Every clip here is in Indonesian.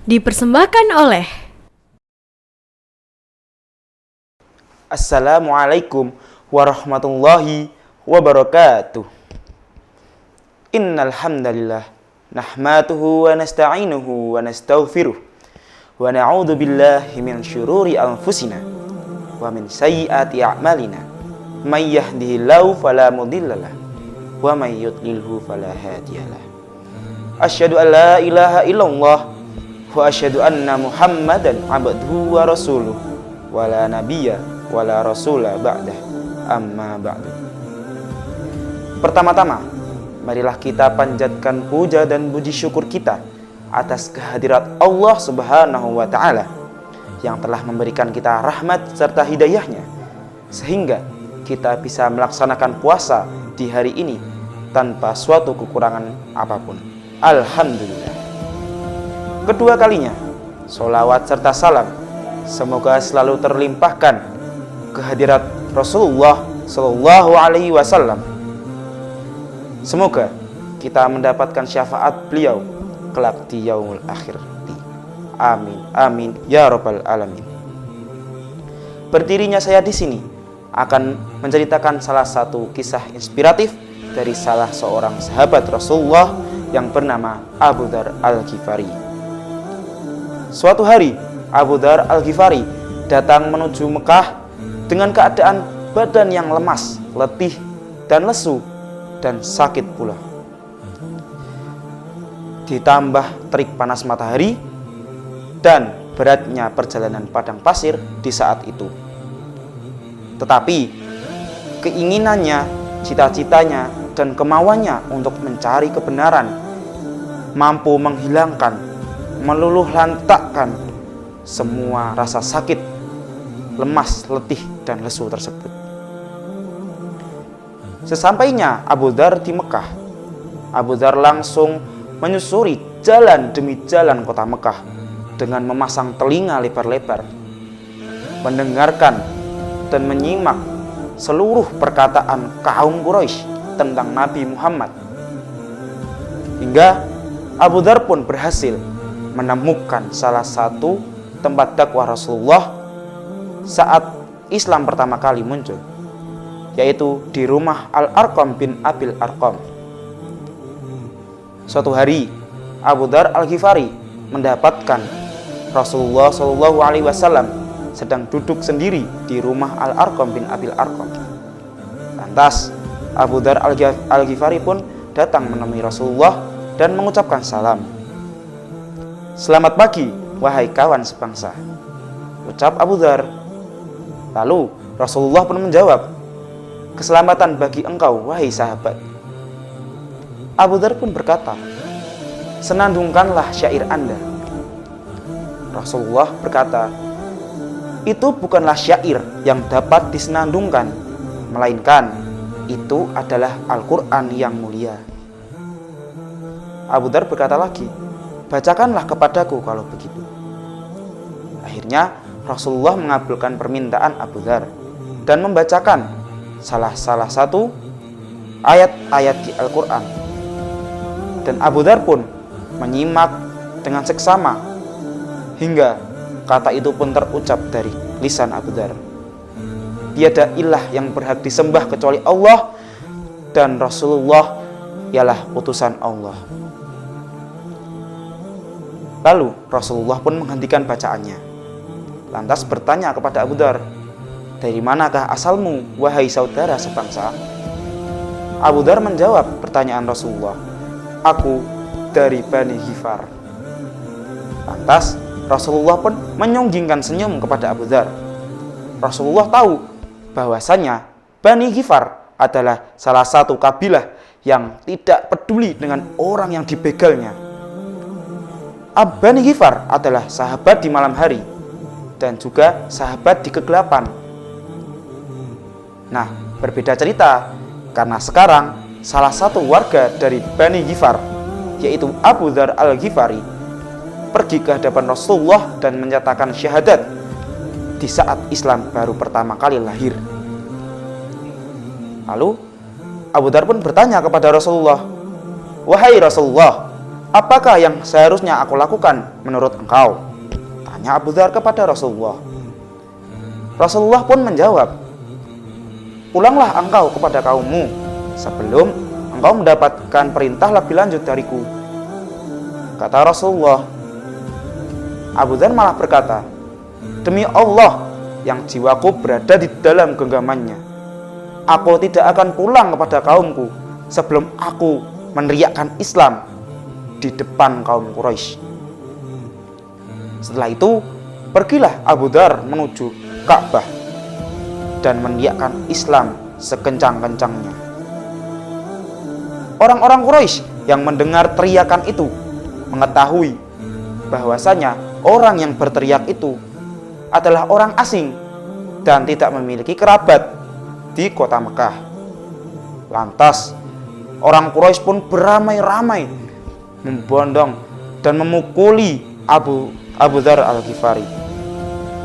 Dipersembahkan oleh Assalamualaikum warahmatullahi wabarakatuh. Innal hamdalillah nahmaduhu wa nasta'inuhu wa nastaghfiruh wa na'udzu billahi min syururi anfusina wa min sayyiati a'malina. May yahdihillahu fala mudhillalah wa may yudlilhu fala hadiyalah. Asyhadu an la ilaha illallah wa asyhadu anna Muhammadan abduhu wa rasuluh wa la nabiyya wa la rasula ba'dah, amma ba'du. Pertama-tama, marilah kita panjatkan puja dan puji syukur kita atas kehadirat Allah Subhanahu wa Ta'ala yang telah memberikan kita rahmat serta hidayahnya, sehingga kita bisa melaksanakan puasa di hari ini tanpa suatu kekurangan apapun. Alhamdulillah. Kedua kalinya, sholawat serta salam semoga selalu terlimpahkan kehadirat Rasulullah Sallallahu Alaihi Wasallam. Semoga kita mendapatkan syafaat beliau kelak di yaumul akhir. Amin, amin, ya rabbal alamin. Berdirinya saya di sini akan menceritakan salah satu kisah inspiratif dari salah seorang sahabat Rasulullah yang bernama Abu Dzar Al-Ghifari. Suatu hari, Abu Dzar Al-Ghifari datang menuju Mekah dengan keadaan badan yang lemas, letih, dan lesu, dan sakit pula. Ditambah terik panas matahari dan beratnya perjalanan padang pasir di saat itu. Tetapi keinginannya, cita-citanya, dan kemauannya untuk mencari kebenaran mampu menghilangkan, meluluh lantakkan semua rasa sakit, lemas, letih, dan lesu tersebut. Sesampainya Abu Dzar di Mekah, Abu Dzar langsung menyusuri jalan demi jalan kota Mekah dengan memasang telinga lebar-lebar, mendengarkan dan menyimak seluruh perkataan kaum Quraisy tentang Nabi Muhammad. Hingga Abu Dzar pun berhasil menemukan salah satu tempat dakwah Rasulullah saat Islam pertama kali muncul, yaitu di rumah Al-Arqam bin Abil Arqam. Suatu hari, Abu Dzar Al-Ghifari mendapatkan Rasulullah Shallallahu Alaihi Wasallam sedang duduk sendiri di rumah Al-Arqam bin Abil Arqam. Lantas, Abu Dzar Al-Ghifari pun datang menemui Rasulullah dan mengucapkan salam. "Selamat pagi, wahai kawan sebangsa," ucap Abu Dzar. Lalu Rasulullah pun menjawab, "Keselamatan bagi engkau, wahai sahabat." Abu Dzar pun berkata, "Senandungkanlah syair Anda." Rasulullah berkata, "Itu bukanlah syair yang dapat disenandungkan, melainkan itu adalah Al-Quran yang mulia." Abu Dzar berkata lagi, "Bacakanlah kepadaku kalau begitu." Akhirnya Rasulullah mengabulkan permintaan Abu Dzar dan membacakan salah satu ayat-ayat di Al-Quran. Dan Abu Dzar pun menyimak dengan seksama hingga kata itu pun terucap dari lisan Abu Dzar, "Tiada ilah yang berhak disembah kecuali Allah, dan Rasulullah ialah utusan Allah." Lalu Rasulullah pun menghentikan bacaannya, lantas bertanya kepada Abu Dzar, "Dari manakah asalmu, wahai saudara sebangsa?" Abu Dzar menjawab pertanyaan Rasulullah, "Aku dari Bani Ghifar." Lantas Rasulullah pun menyunggingkan senyum kepada Abu Dzar. Rasulullah tahu bahwasanya Bani Ghifar adalah salah satu kabilah yang tidak peduli dengan orang yang dibegalnya. Bani Ghifar adalah sahabat di malam hari dan juga sahabat di kegelapan. Nah, berbeda cerita karena sekarang salah satu warga dari Bani Ghifar, yaitu Abu Dzar Al-Ghifari, pergi ke hadapan Rasulullah dan menyatakan syahadat di saat Islam baru pertama kali lahir. Lalu Abu Dzar pun bertanya kepada Rasulullah, "Wahai Rasulullah, apakah yang seharusnya aku lakukan menurut engkau? Tanya Abu Dzar kepada Rasulullah. Rasulullah pun menjawab, pulanglah engkau kepada kaummu sebelum engkau mendapatkan perintah lebih lanjut dariku. Kata Rasulullah. Abu Dzar malah berkata, demi Allah yang jiwaku berada di dalam genggamannya, aku tidak akan pulang kepada kaumku sebelum aku meneriakkan Islam di depan kaum Quraisy. Setelah itu, pergilah Abu Dzar menuju Ka'bah dan meneriakkan Islam sekencang-kencangnya. Orang-orang Quraisy yang mendengar teriakan itu mengetahui bahwasanya orang yang berteriak itu adalah orang asing dan tidak memiliki kerabat di kota Mekah. Lantas, orang Quraisy pun beramai-ramai membondong dan memukuli Abu Dzar Al-Ghifari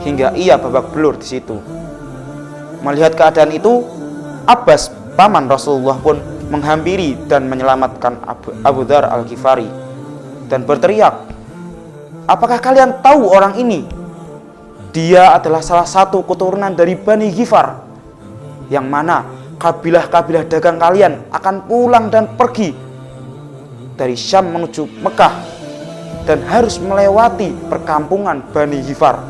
hingga ia babak belur di situ. Melihat keadaan itu, Abbas, paman Rasulullah pun menghampiri dan menyelamatkan Abu Dzar Al-Ghifari dan berteriak, apakah kalian tahu orang ini? Dia adalah salah satu keturunan dari Bani Ghifar, yang mana kabilah-kabilah dagang kalian akan pulang dan pergi dari Syam menuju Mekah dan harus melewati perkampungan Bani Ghifar.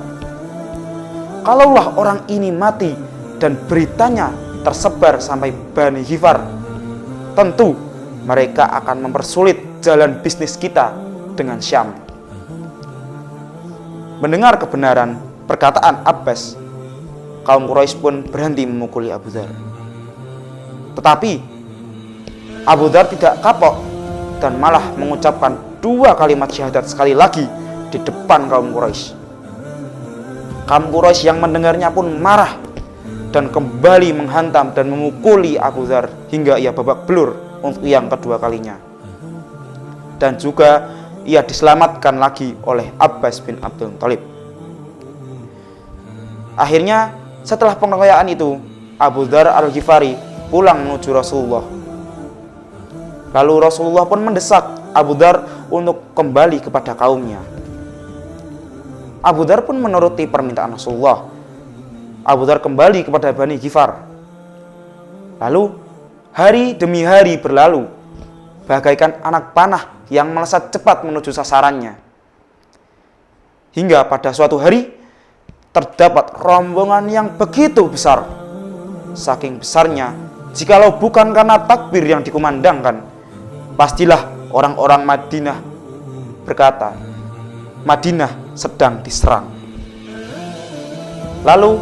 Kalaulah orang ini mati dan beritanya tersebar sampai Bani Ghifar, tentu mereka akan mempersulit jalan bisnis kita dengan Syam. Mendengar kebenaran perkataan Abbas, kaum Quraisy pun berhenti memukuli Abu Dzar. Tetapi Abu Dzar tidak kapok dan malah mengucapkan 2 kalimat syahadat sekali lagi di depan kaum Quraisy. Kaum Quraisy yang mendengarnya pun marah dan kembali menghantam dan memukuli Abu Dzar hingga ia babak belur untuk yang kedua kalinya. Dan juga ia diselamatkan lagi oleh Abbas bin Abdul Thalib. Akhirnya setelah pengeroyokan itu, Abu Dzar Al-Ghifari pulang menuju Rasulullah. Lalu Rasulullah pun mendesak Abu Dzar untuk kembali kepada kaumnya. Abu Dzar pun menuruti permintaan Rasulullah. Abu Dzar kembali kepada Bani Ghifar. Lalu hari demi hari berlalu, bagaikan anak panah yang melesat cepat menuju sasarannya. Hingga pada suatu hari terdapat rombongan yang begitu besar. Saking besarnya, jikalau bukan karena takbir yang dikumandangkan, pastilah orang-orang Madinah berkata, Madinah sedang diserang. Lalu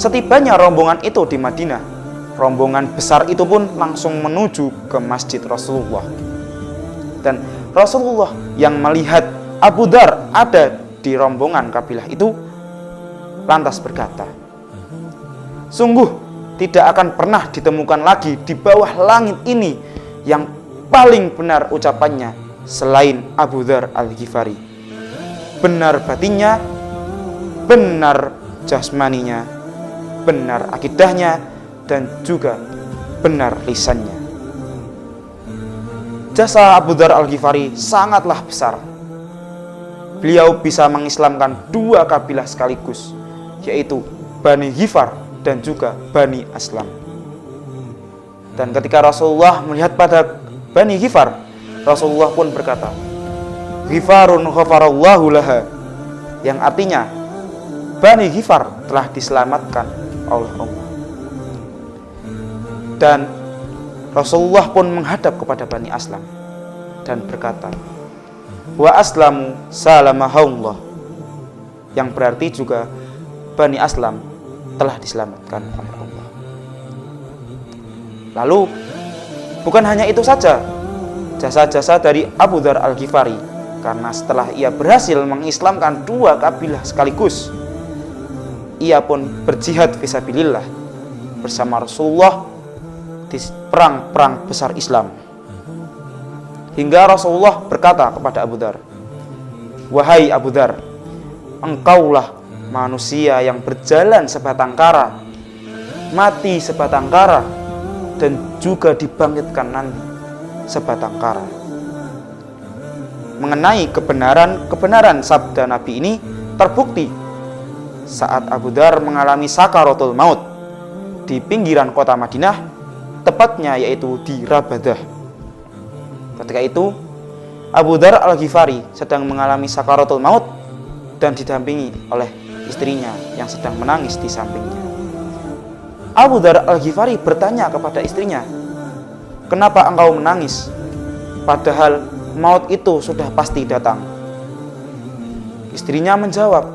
setibanya rombongan itu di Madinah, rombongan besar itu pun langsung menuju ke Masjid Rasulullah. Dan Rasulullah yang melihat Abu Dzar ada di rombongan kabilah itu lantas berkata, sungguh tidak akan pernah ditemukan lagi di bawah langit ini yang paling benar ucapannya selain Abu Dzar Al-Ghifari. Benar batinnya, benar jasmaninya, benar akidahnya, dan juga benar lisannya. Jasa Abu Dzar Al-Ghifari sangatlah besar. Beliau bisa mengislamkan 2 kabilah sekaligus, yaitu Bani Ghifar dan juga Bani Aslam. Dan ketika Rasulullah melihat pada Bani Ghifar, Rasulullah pun berkata, Ghifarun ghafarallahu laha, yang artinya Bani Ghifar telah diselamatkan oleh Allah. Dan Rasulullah pun menghadap kepada Bani Aslam dan berkata, wa aslamu salamahullah, yang berarti juga Bani Aslam telah diselamatkan oleh Allah. Lalu bukan hanya itu saja jasa-jasa dari Abu Dzar Al-Ghifari, karena setelah ia berhasil mengislamkan 2 kabilah sekaligus, ia pun berjihad fisabilillah bersama Rasulullah di perang-perang besar Islam. Hingga Rasulullah berkata kepada Abu Dzar, wahai Abu Dzar, engkaulah manusia yang berjalan sebatang kara, mati sebatang kara, dan juga dibangkitkan nanti sebatang kara. mengenai kebenaran sabda Nabi ini terbukti saat Abu Dzar mengalami sakaratul maut di pinggiran kota Madinah, tepatnya yaitu di Rabadah. Ketika itu Abu Dzar Al-Ghifari sedang mengalami sakaratul maut dan didampingi oleh istrinya yang sedang menangis di sampingnya. Abu Dzar Al-Ghifari bertanya kepada istrinya, "Kenapa engkau menangis? Padahal maut itu sudah pasti datang." Istrinya menjawab,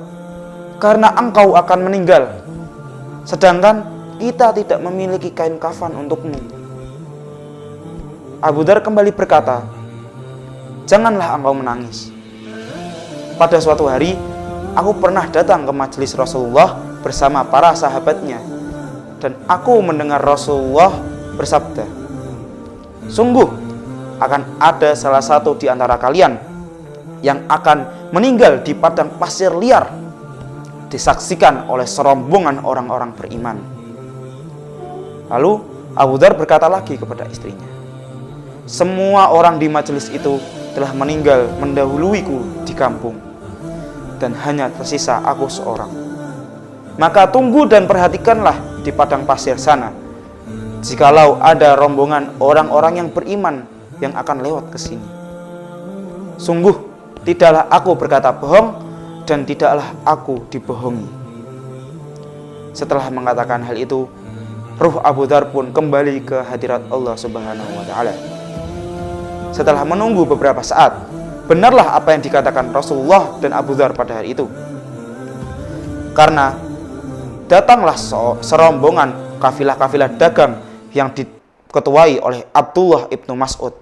"Karena engkau akan meninggal, sedangkan kita tidak memiliki kain kafan untukmu." Abu Dzar kembali berkata, "Janganlah engkau menangis. Pada suatu hari, aku pernah datang ke majelis Rasulullah bersama para sahabatnya, dan aku mendengar Rasulullah bersabda, 'Sungguh akan ada salah satu di antara kalian yang akan meninggal di padang pasir liar, disaksikan oleh serombongan orang-orang beriman.'" Lalu Abu Dzar berkata lagi kepada istrinya, "Semua orang di majelis itu telah meninggal mendahuluiku di kampung, dan hanya tersisa aku seorang. Maka tunggu dan perhatikanlah di padang pasir sana, jikalau ada rombongan orang-orang yang beriman yang akan lewat ke sini. Sungguh tidaklah aku berkata bohong, dan tidaklah aku dibohongi." Setelah mengatakan hal itu, ruh Abu Dzar pun kembali ke hadirat Allah Subhanahu wa Ta'ala. Setelah menunggu beberapa saat, benarlah apa yang dikatakan Rasulullah dan Abu Dzar pada hari itu. Karena datanglah serombongan kafilah-kafilah dagang yang diketuai oleh Abdullah ibnu Mas'ud.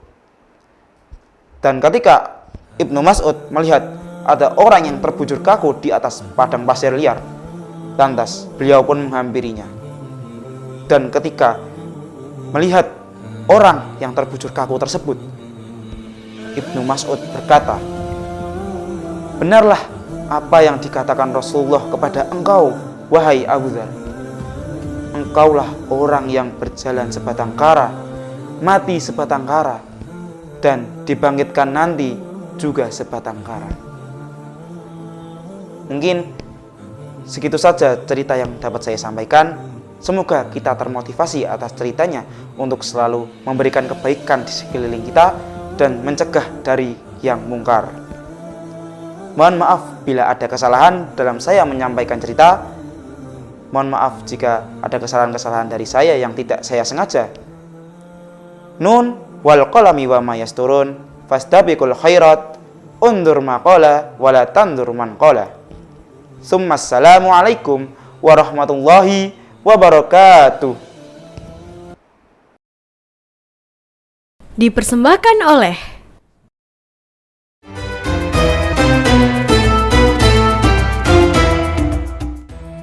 Dan ketika Ibnu Mas'ud melihat ada orang yang terbujur kaku di atas padang pasir liar, lantas beliau pun menghampirinya. Dan ketika melihat orang yang terbujur kaku tersebut, Ibnu Mas'ud berkata, "Benarlah apa yang dikatakan Rasulullah kepada engkau, wahai Abu Dzar. Engkaulah orang yang berjalan sebatang kara, mati sebatang kara, dan dibangkitkan nanti juga sebatang kara." Mungkin segitu saja cerita yang dapat saya sampaikan. Semoga kita termotivasi atas ceritanya untuk selalu memberikan kebaikan di sekeliling kita dan mencegah dari yang mungkar. Mohon maaf bila ada kesalahan dalam saya menyampaikan cerita. Mohon maaf jika ada kesalahan-kesalahan dari saya yang tidak saya sengaja. Nun wal qalami wa ma yasturun fastabiqul khairat undur ma qala wala tandur man qala. Assalamu alaikum warahmatullahi wabarakatuh. Dipersembahkan oleh